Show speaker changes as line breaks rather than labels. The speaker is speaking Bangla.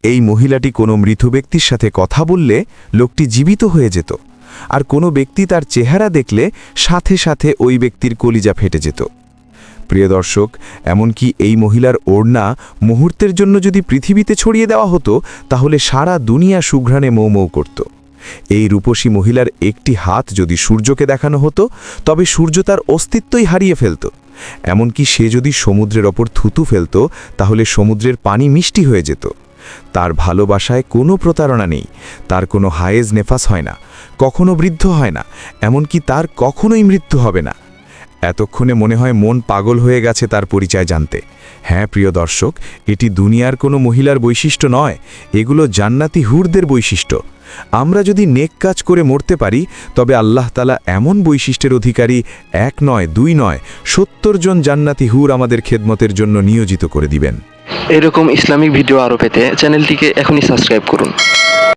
এই মহিলাটি কোনো মৃত ব্যক্তির সাথে কথা বললে লোকটি জীবিত হয়ে যেত, আর কোনো ব্যক্তি তার চেহারা দেখলে সাথে সাথে ওই ব্যক্তির কলিজা ফেটে যেত। প্রিয় দর্শক, এমনকি এই মহিলার ওড়না মুহূর্তের জন্য যদি পৃথিবীতে ছড়িয়ে দেওয়া হতো, তাহলে সারা দুনিয়া সুঘ্রাণে মৌ মৌ করত। এই রূপসী মহিলার একটি হাত যদি সূর্যকে দেখানো হতো, তবে সূর্য তার অস্তিত্বই হারিয়ে ফেলত। এমনকি সে যদি সমুদ্রের ওপর থুতু ফেলত, তাহলে সমুদ্রের পানি মিষ্টি হয়ে যেত। তার ভালোবাসায় কোনো প্রতারণা নেই, তার কোনো হায়েজ নেফাস হয় না, কখনো বৃদ্ধ হয় না, এমনকি তার কখনোই মৃত্যু হবে না। এতক্ষণে মনে হয় মন পাগল হয়ে গেছে তার পরিচয় জানতে। হ্যাঁ প্রিয় দর্শক, এটি দুনিয়ার কোনো মহিলার বৈশিষ্ট্য নয়, এগুলো জান্নাতি হুরদের বৈশিষ্ট্য। আমরা যদি নেক কাজ করে মরতে পারি, তবে আল্লাহ তাআলা এমন বৈশিষ্ট্যের অধিকারী 1 নয় 2 নয় 70 জন জান্নাতি হুর আমাদের খেদমতের জন্য নিয়োজিত করে দিবেন।
এরকম ইসলামিক ভিডিও আরও পেতে চ্যানেলটিকে এখনই সাবস্ক্রাইব করুন।